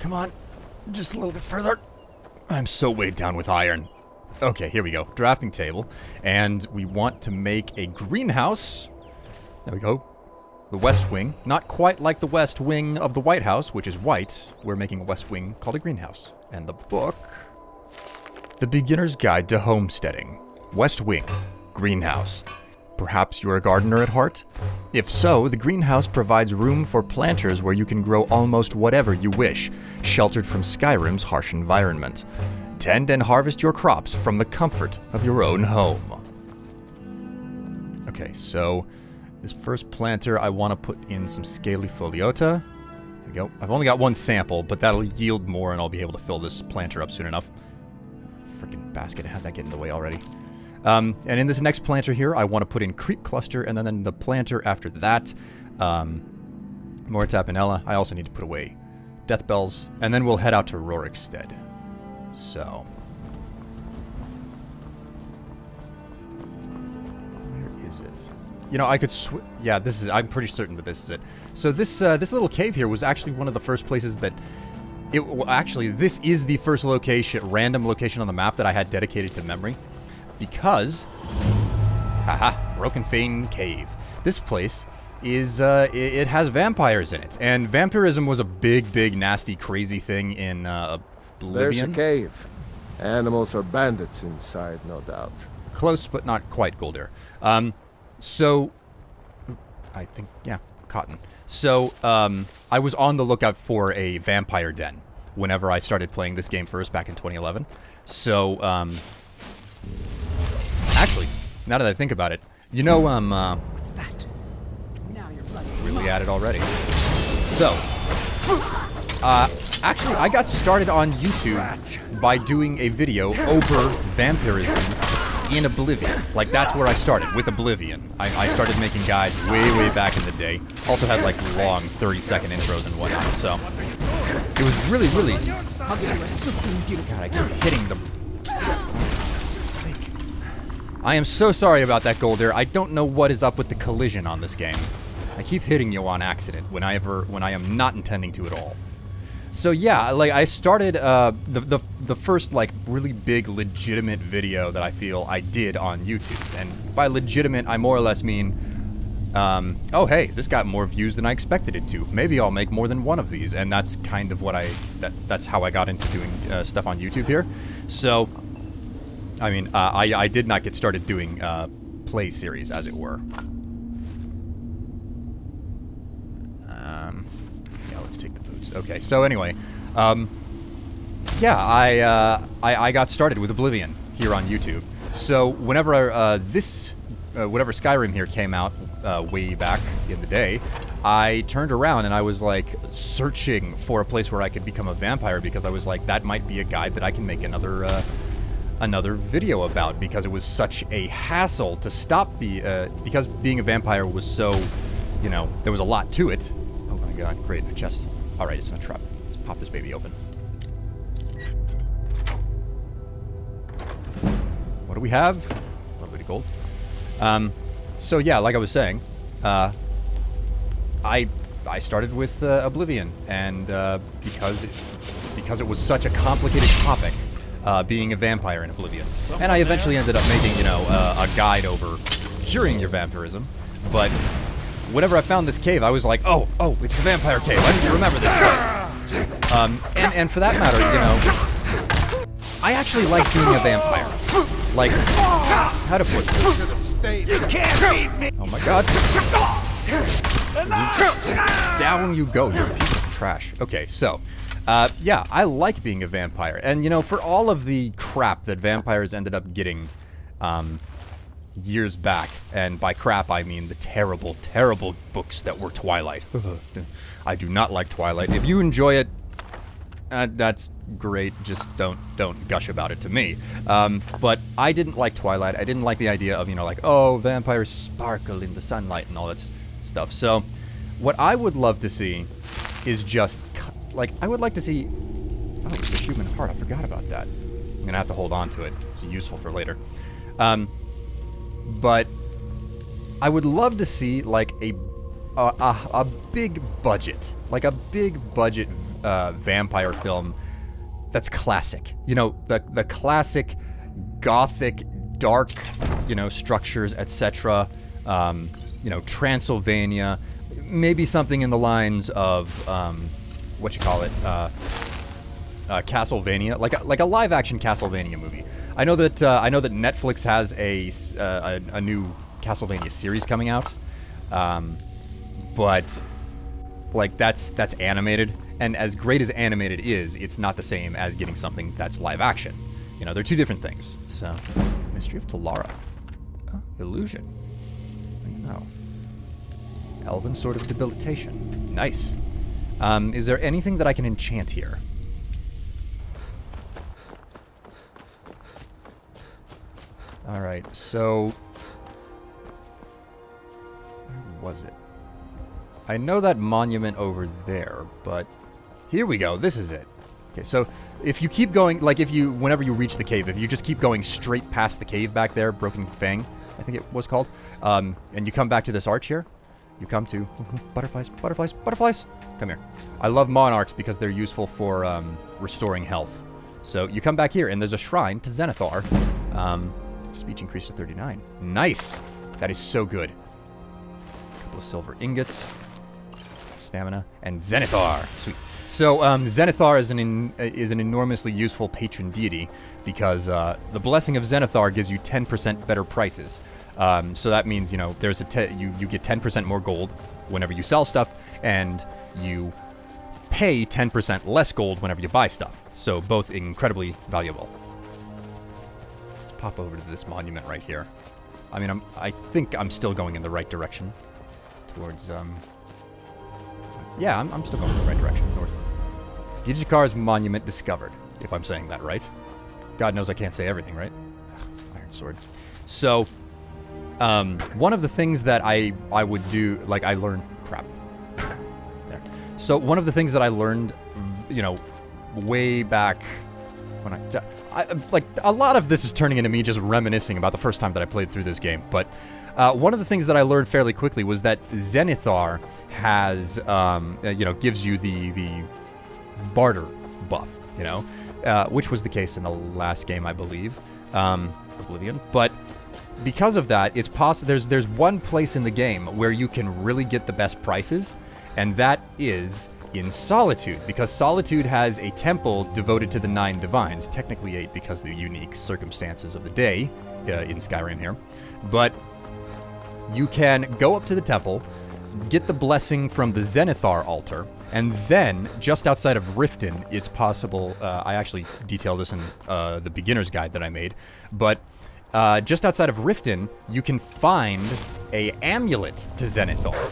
Come on. Just a little bit further. I'm so weighed down with iron. Okay, here we go. Drafting table. And we want to make a greenhouse. There we go. The West Wing. Not quite like the West Wing of the White House, which is white. We're making a West Wing called a greenhouse. And the book... The Beginner's Guide to Homesteading. West Wing. Greenhouse. Perhaps you're a gardener at heart? If so, the greenhouse provides room for planters where you can grow almost whatever you wish, sheltered from Skyrim's harsh environment. Tend and harvest your crops from the comfort of your own home. Okay, so this first planter, I want to put in some scaly foliota. There we go. I've only got one sample, but that'll yield more and I'll be able to fill this planter up soon enough. Freaking basket, how'd that get in the way already? And in this next planter here, I want to put in creep cluster, and then the planter after that, more tapenella. I also need to put away death bells, and then we'll head out to Rorikstead. So, where is it? You know, I could yeah, this is. I'm pretty certain that this is it. So this little cave here was actually one of the first places that. Actually, this is the first random location on the map that I had dedicated to memory. Because, haha, Broken Fang Cave. This place is, it has vampires in it. And vampirism was a big, nasty, crazy thing in, Oblivion. There's a cave. Animals or bandits inside, no doubt. Close, but not quite, Golder. So, I think, yeah, cotton. So, I was on the lookout for a vampire den whenever I started playing this game first back in 2011. So, actually, now that I think about it, you know, What's that? Now you're bloody. Really at it already. So, actually, I got started on YouTube by doing a video over vampirism in Oblivion. Like, that's where I started, with Oblivion. I started making guides way back in the day. Also had, like, long 30-second intros and whatnot, so... It was really... God, I keep hitting them. I am so sorry about that, Golder. I don't know what is up with the collision on this game. I keep hitting you on accident when I am not intending to at all. So yeah, like I started the first like really big legitimate video that I feel I did on YouTube, and by legitimate I more or less mean, oh hey, this got more views than I expected it to. Maybe I'll make more than one of these, and that's kind of what that's how I got into doing stuff on YouTube here. So, I mean, I did not get started doing play series, as it were. Yeah, let's take the boots. Okay, so anyway, yeah, I got started with Oblivion here on YouTube. So whenever whenever Skyrim here came out way back in the day, I turned around and I was like searching for a place where I could become a vampire, because I was like, that might be a guide that I can make another video about, because it was such a hassle to stop because being a vampire was so, you know, there was a lot to it. Oh my god, great, a chest. Alright, it's not a trap. Let's pop this baby open. What do we have? A little bit of gold. So yeah, like I was saying, I started with Oblivion, and because it was such a complicated topic, being a vampire in Oblivion. And I eventually ended up making, you know, a guide over curing your vampirism. But whenever I found this cave, I was like, oh, it's the vampire cave. I need to remember this place. And for that matter, you know, I actually like being a vampire. Like, how to put this? Oh my god. Down you go, you piece of trash. Okay, so... yeah, I like being a vampire. And, you know, for all of the crap that vampires ended up getting years back, and by crap I mean the terrible, terrible books that were Twilight. I do not like Twilight. If you enjoy it, that's great. Just don't gush about it to me. But I didn't like Twilight. I didn't like the idea of, you know, like, oh, vampires sparkle in the sunlight and all that stuff. So, what I would love to see is just... Like, I would like to see... Oh, it's a human heart. I forgot about that. I'm gonna have to hold on to it. It's useful for later. But I would love to see, like, a big budget. Like, a big budget vampire film that's classic. You know, the classic gothic, dark, you know, structures, etc. You know, Transylvania, maybe something in the lines of what you call it, Castlevania, like a live-action Castlevania movie. I know that Netflix has a new Castlevania series coming out, but like that's animated, and as great as animated is, it's not the same as getting something that's live action. You know, they're two different things. So, Mystery of Talara, illusion. I don't know. Elven Sword of Debilitation. Nice. Is there anything that I can enchant here? Alright, so... where was it? I know that monument over there, but... here we go, this is it. Okay, so if you keep going, like whenever you reach the cave, if you just keep going straight past the cave back there, Broken Fang, I think it was called, and you come back to this arch here, you come to... butterflies, butterflies, butterflies! Come here. I love monarchs because they're useful for restoring health. So you come back here, and there's a shrine to Zenithar. Speech increased to 39. Nice! That is so good. A couple of silver ingots. Stamina. And Zenithar! Sweet. So, Zenithar is an enormously useful patron deity because the Blessing of Zenithar gives you 10% better prices. So that means, you know, there's you get 10% more gold whenever you sell stuff, and you pay 10% less gold whenever you buy stuff. So both incredibly valuable. Let's pop over to this monument right here. I mean, I think I'm still going in the right direction. Towards, yeah, I'm still going in the right direction, north. Gijikar's monument discovered, if I'm saying that right. God knows I can't say everything, right? Ugh, iron sword. So, one of the things that I would do, like I learned, crap. There. So one of the things that I learned, you know, way back when I like, a lot of this is turning into me just reminiscing about the first time that I played through this game, but one of the things that I learned fairly quickly was that Zenithar has, you know, gives you the barter buff, you know, which was the case in the last game, I believe, Oblivion. But because of that, it's possible. There's one place in the game where you can really get the best prices, and that is in Solitude, because Solitude has a temple devoted to the 9 divines, technically 8 because of the unique circumstances of the day in Skyrim here, but you can go up to the temple, get the blessing from the Zenithar altar, and then, just outside of Riften, it's possible, I actually detail this in the beginner's guide that I made, but just outside of Riften, you can find a amulet to Zenithar.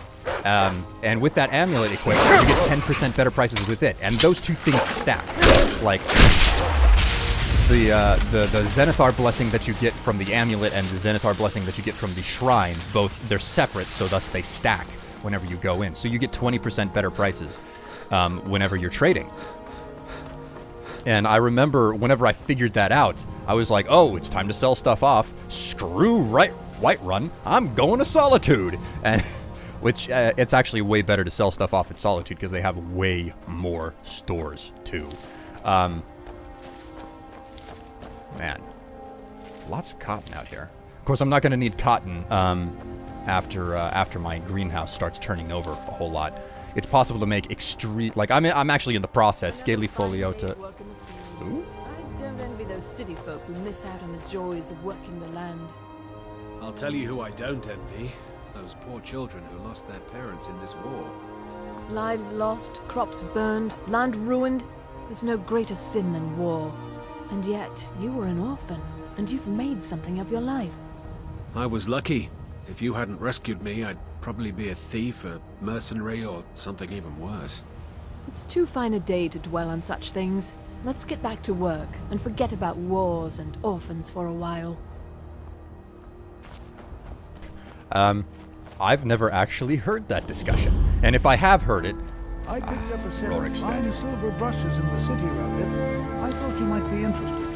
And with that amulet equipped, you get 10% better prices with it. And those two things stack. Like, the Zenithar blessing that you get from the amulet and the Zenithar blessing that you get from the shrine, both, they're separate, so thus they stack whenever you go in. So you get 20% better prices whenever you're trading. And I remember whenever I figured that out, I was like, oh, it's time to sell stuff off. Screw Whiterun. I'm going to Solitude. And which it's actually way better to sell stuff off at Solitude because they have way more stores too. Man, lots of cotton out here. Of course, I'm not going to need cotton after my greenhouse starts turning over a whole lot. It's possible to make extreme, like I'm actually in the process, Scalyfolio to... Ooh? I don't envy those city folk who miss out on the joys of working the land. I'll tell you who I don't envy. Those poor children who lost their parents in this war. Lives lost, crops burned, land ruined. There's no greater sin than war. And yet, you were an orphan, and you've made something of your life. I was lucky. If you hadn't rescued me, I'd probably be a thief, a mercenary, or something even worse. It's too fine a day to dwell on such things. Let's get back to work, and forget about wars and orphans for a while. I've never actually heard that discussion. And if I have heard it, I picked up a set of Rorikstead. fine silver brushes in the city around it. I thought you might be interested.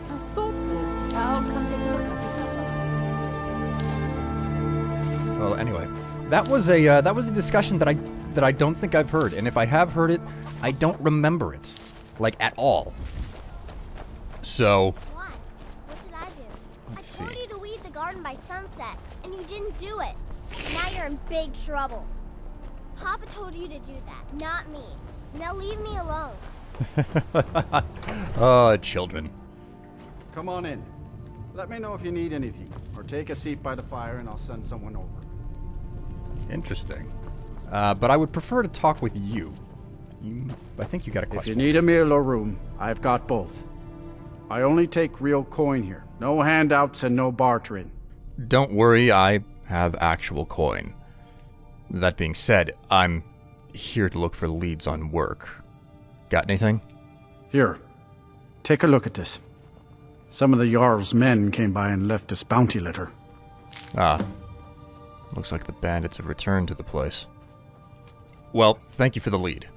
How thoughtful. I'll come take a look after supper. Well, anyway, that was a discussion that I that I don't think I've heard. And if I have heard it, I don't remember it. Like, at all. So... Why? What did I do? Let's see. I told you to weed the garden by sunset, and you didn't do it. Now you're in big trouble. Papa told you to do that, not me. Now leave me alone. Oh, children. Come on in. Let me know if you need anything, or take a seat by the fire and I'll send someone over. Interesting. But I would prefer to talk with you. I think you got a If question. you need a meal or room, I've got both. I only take real coin here. No handouts and no bartering. Don't worry, I have actual coin. That being said, I'm here to look for leads on work. Got anything? Here, take a look at this. Some of the Jarl's men came by and left us bounty litter. Ah. Looks like the bandits have returned to the place. Well, thank you for the lead.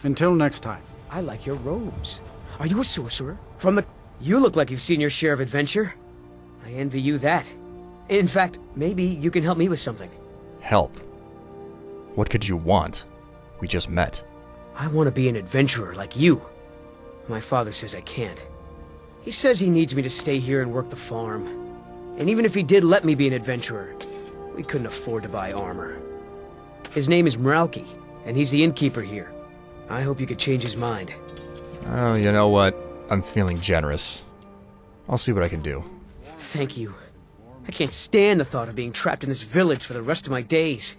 Until next time. I like your robes. Are you a sorcerer? From the... You look like you've seen your share of adventure. I envy you that. In fact, maybe you can help me with something. Help? What could you want? We just met. I want to be an adventurer like you. My father says I can't. He says he needs me to stay here and work the farm. And even if he did let me be an adventurer, we couldn't afford to buy armor. His name is Mralki, and he's the innkeeper here. I hope you could change his mind. Oh, you know what? I'm feeling generous. I'll see what I can do. Thank you. I can't stand the thought of being trapped in this village for the rest of my days.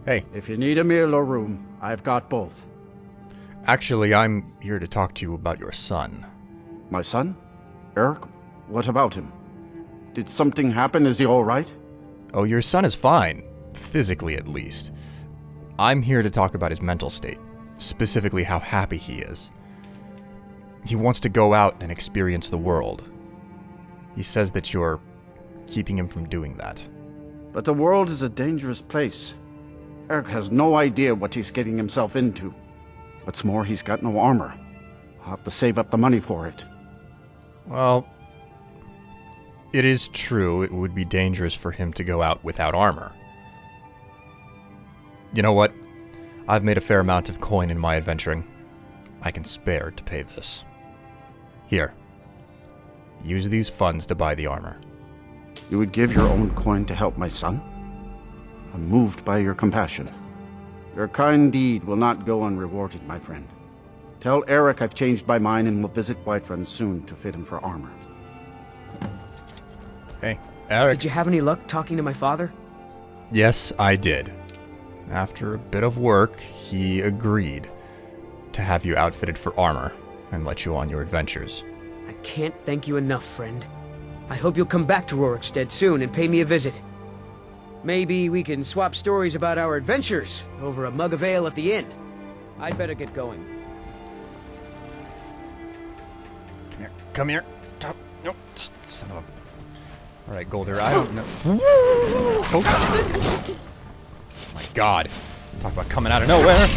Hey. If you need a meal or room, I've got both. Actually, I'm here to talk to you about your son. My son? Eric? What about him? Did something happen? Is he all right? Oh, your son is fine. Physically, at least. I'm here to talk about his mental state. Specifically, how happy he is. He wants to go out and experience the world. He says that you're keeping him from doing that. But the world is a dangerous place. Eric has no idea what he's getting himself into. What's more, he's got no armor. I'll have to save up the money for it. Well, it is true it would be dangerous for him to go out without armor. You know what? I've made a fair amount of coin in my adventuring. I can spare to pay this. Here. Use these funds to buy the armor. You would give your own coin to help my son? I'm moved by your compassion. Your kind deed will not go unrewarded, my friend. Tell Eric I've changed my mind and will visit Whiterun soon to fit him for armor. Hey, Eric. Did you have any luck talking to my father? Yes, I did. After a bit of work, he agreed to have you outfitted for armor and let you on your adventures. I can't thank you enough, friend. I hope you'll come back to Rorikstead soon and pay me a visit. Maybe we can swap stories about our adventures over a mug of ale at the inn. I'd better get going. Come here. Come here. Stop. Nope. Son of a... Alright, Golder, I don't know. Oh my god. Talk about coming out of nowhere.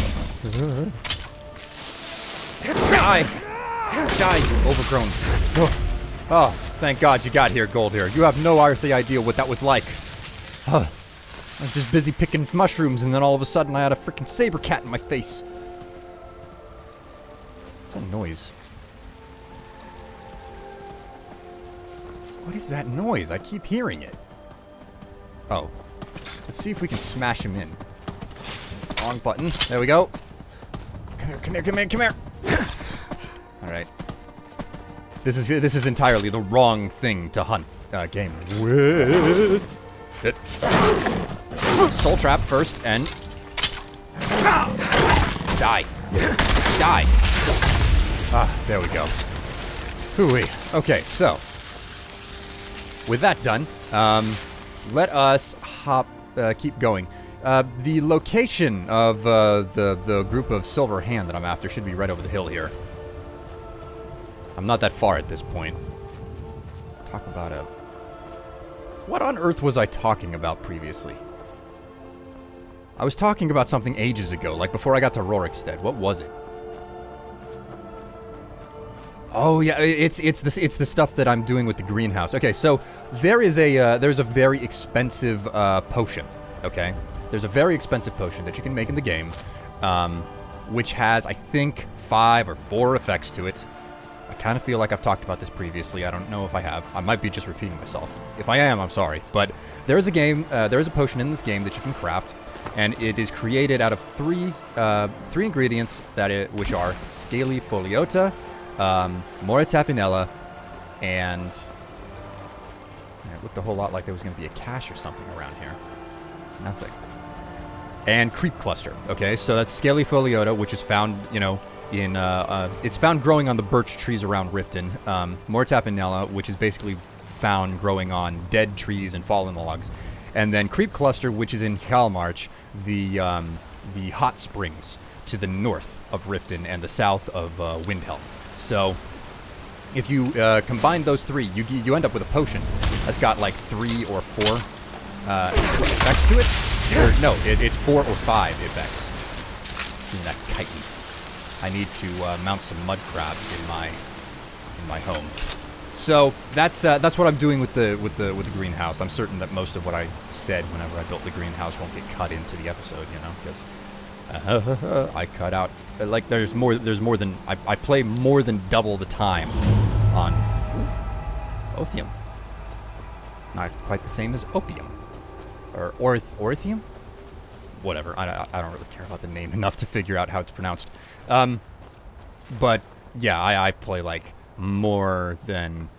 Die. Die, you overgrown. Oh, thank God you got here, Golder. You have no earthly idea what that was like. I was just busy picking mushrooms, and then all of a sudden I had a freaking saber cat in my face. What's that noise? What is that noise? I keep hearing it. Oh. Let's see if we can smash him in. Wrong button. There we go. Come here, come here, come here, come here. Alright. This is entirely the wrong thing to hunt game with. Shit. Soul trap first and die. Die. Ah, there we go. Hooey. Okay, so with that done, let us keep going. The location of the group of Silver Hand that I'm after should be right over the hill here. I'm not that far at this point. Talk about a... What on earth was I talking about previously? I was talking about something ages ago, like before I got to Rorikstead. What was it? Oh yeah, it's the stuff that I'm doing with the greenhouse. Okay, so there's a very expensive potion okay? There's a very expensive potion that you can make in the game, which has, I think, 5 or 4 effects to it. I kind of feel like I've talked about this previously. I don't know if I have. I might be just repeating myself. If I am, I'm sorry. But there is a potion in this game that you can craft, and it is created out of three ingredients which are Scaly Foliota, Mora Tapinella, and it looked a whole lot like there was going to be a cache or something around here. Nothing. And Creep Cluster. Okay, so that's Scaly Foliota, which is found, in it's found growing on the birch trees around Riften. Mora Tapinella, which is basically found growing on dead trees and fallen logs. And then Creep Cluster, which is in Hjalmarch, the hot springs to the north of Riften and the south of Windhelm. So if you combine those three, you end up with a potion that's got like 3 or 4 effects to it. No, it's 4 or 5 effects. Isn't that kitey? I need to mount some mud crabs in my home. So that's what I'm doing with the greenhouse. I'm certain that most of what I said whenever I built the greenhouse won't get cut into the episode, because I cut out like there's more than I play more than double the time on Othium. Not quite the same as opium or orthium. Whatever. I don't really care about the name enough to figure out how it's pronounced. But yeah, I play like more than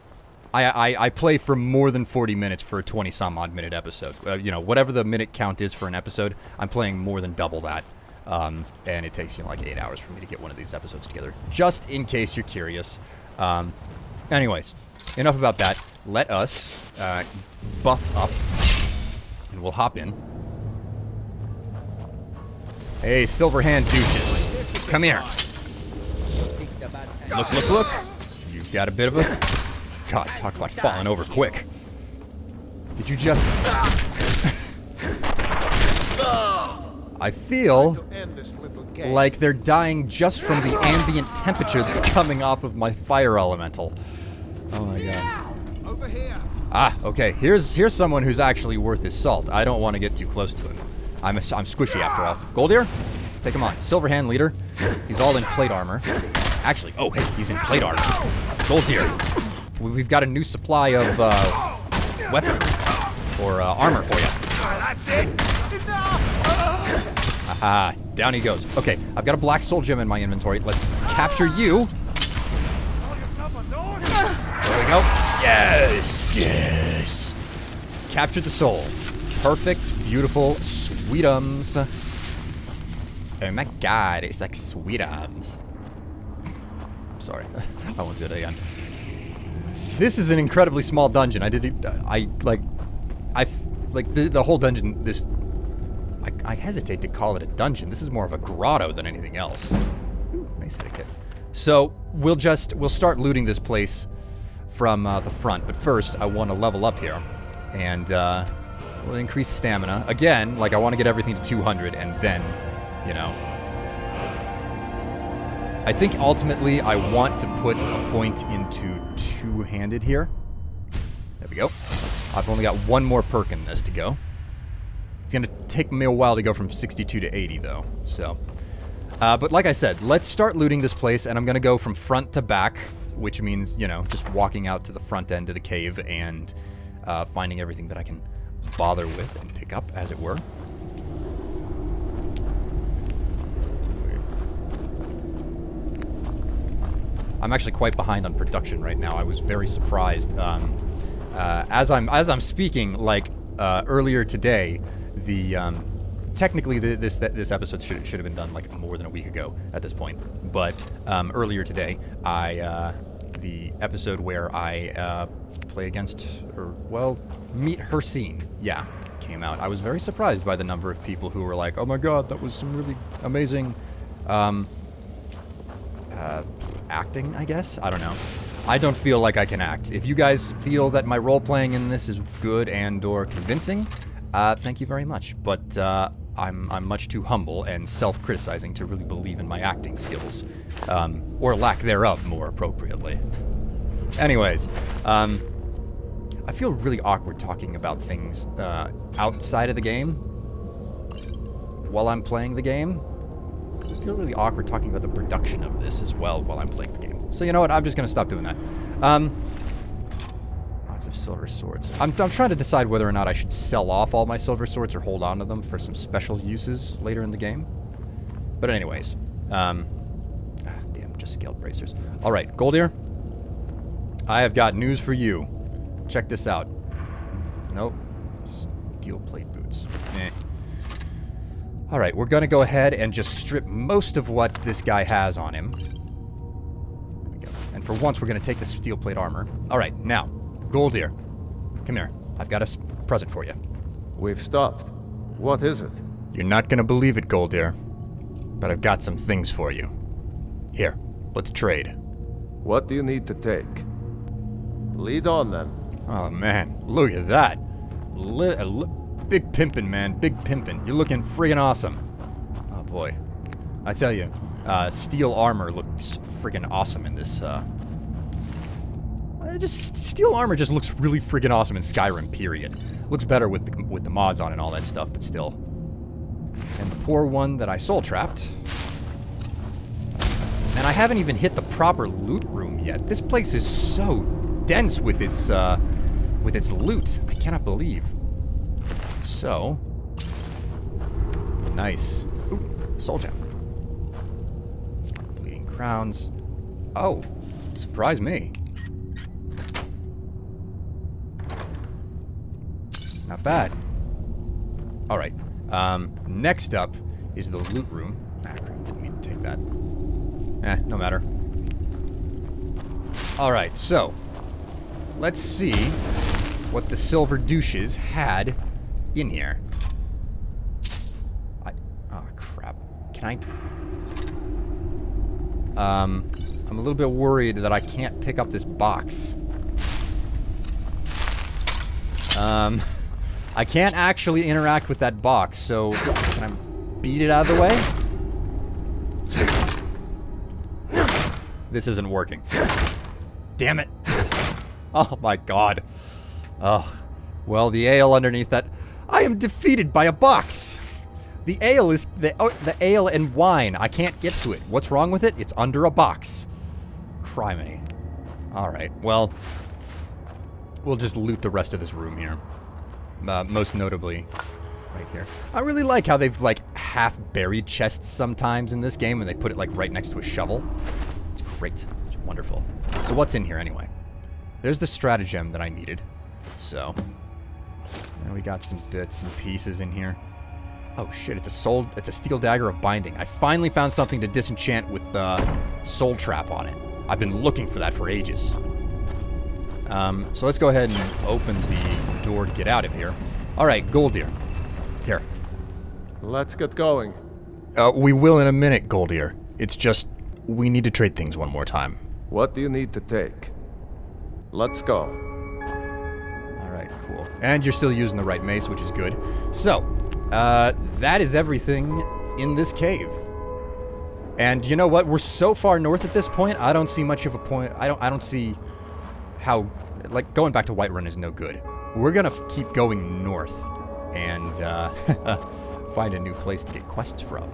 I play for more than 40 minutes for a 20 some odd minute episode. Whatever the minute count is for an episode, I'm playing more than double that. And it takes like 8 hours for me to get one of these episodes together. Just in case you're curious. Anyways, enough about that. Let us buff up, and we'll hop in. Hey, Silverhand douches. Come here. Look. You've got a bit of a... God, talk about falling over quick. Did you just... I feel like they're dying just from the ambient temperature that's coming off of my fire elemental. Oh my god. Over here. Ah, okay. Here's someone who's actually worth his salt. I don't want to get too close to him. I'm squishy after all. Goldir? Take him on. Silverhand leader. He's all in plate armor. Actually, oh hey, he's in plate armor. Goldir. We've got a new supply of weapon or armor for you. That's it. Aha, down he goes. Okay, I've got a black soul gem in my inventory. Let's capture you. There we go. Yes. Capture the soul. Perfect, beautiful, sweetums. Oh my god, it's like sweetums. I'm sorry, I won't do it again. This is an incredibly small dungeon. The whole dungeon, I hesitate to call it a dungeon. This is more of a grotto than anything else. Ooh, nice etiquette. So, we'll start looting this place from the front, but first, I want to level up here. And, we'll increase stamina. Again, I want to get everything to 200, and then, I think ultimately I want to put a point into two-handed here. There we go. I've only got one more perk in this to go. It's going to take me a while to go from 62 to 80, though. So, but like I said, let's start looting this place, and I'm going to go from front to back, which means, just walking out to the front end of the cave and finding everything that I can bother with and pick up, as it were. I'm actually quite behind on production right now. I was very surprised. As I'm speaking, earlier today, technically this episode should have been done more than a week ago at this point. But earlier today, the episode where I play against, meet Hersine, came out. I was very surprised by the number of people who were like, "Oh my god, that was some really amazing." Acting, I guess? I don't know. I don't feel like I can act. If you guys feel that my role-playing in this is good and or convincing, thank you very much. But I'm much too humble and self-criticizing to really believe in my acting skills. Or lack thereof, more appropriately. Anyways, I feel really awkward talking about things outside of the game. while I'm playing the game. I feel really awkward talking about the production of this as well while I'm playing the game. So you know what? I'm just going to stop doing that. Lots of silver swords. I'm trying to decide whether or not I should sell off all my silver swords or hold on to them for some special uses later in the game. But anyways. Damn, just scaled bracers. Alright, Goldir. I have got news for you. Check this out. Nope. Steel plate boots. Eh. Alright, we're gonna go ahead and just strip most of what this guy has on him. There we go. And for once, we're gonna take the steel plate armor. Alright, now, Goldir. Come here. I've got a present for you. We've stopped. What is it? You're not gonna believe it, Goldir. But I've got some things for you. Here, let's trade. What do you need to take? Lead on, then. Oh, man. Look at that. Big pimpin', man. Big pimpin'. You're looking friggin' awesome. Oh, boy. I tell you, steel armor looks friggin' awesome in this, steel armor just looks really friggin' awesome in Skyrim, period. Looks better with the mods on and all that stuff, but still. And the poor one that I soul-trapped. And I haven't even hit the proper loot room yet. This place is so dense with its loot. I cannot believe. So, nice. Ooh, soul gem. Bleeding crowns. Oh, surprise me. Not bad. All right. Next up is the loot room. Ah, didn't mean to take that. No matter. All right, so let's see what the silver douches had in here. Oh, crap. Can I... I'm a little bit worried that I can't pick up this box. I can't actually interact with that box, so can I beat it out of the way? This isn't working. Damn it. Oh my god. Oh. Well, the ale underneath that... I am defeated by a box! The ale is... the ale and wine. I can't get to it. What's wrong with it? It's under a box. Criminy. Alright, well... we'll just loot the rest of this room here. Most notably, right here. I really like how they've, like, half-buried chests sometimes in this game, and they put it, like, right next to a shovel. It's great. It's wonderful. So what's in here, anyway? There's the stratagem that I needed. So, and we got some bits and pieces in here. Oh, shit, it's a steel dagger of binding. I finally found something to disenchant with soul trap on it. I've been looking for that for ages. So let's go ahead and open the door to get out of here. Alright, Goldir. Here. Let's get going. We will in a minute, Goldir. It's just, we need to trade things one more time. What do you need to take? Let's go. Alright, cool. And you're still using the right mace, which is good. So, that is everything in this cave. And you know what? We're so far north at this point, I don't see much of a point. I don't see how, like, going back to Whiterun is no good. We're gonna keep going north and find a new place to get quests from.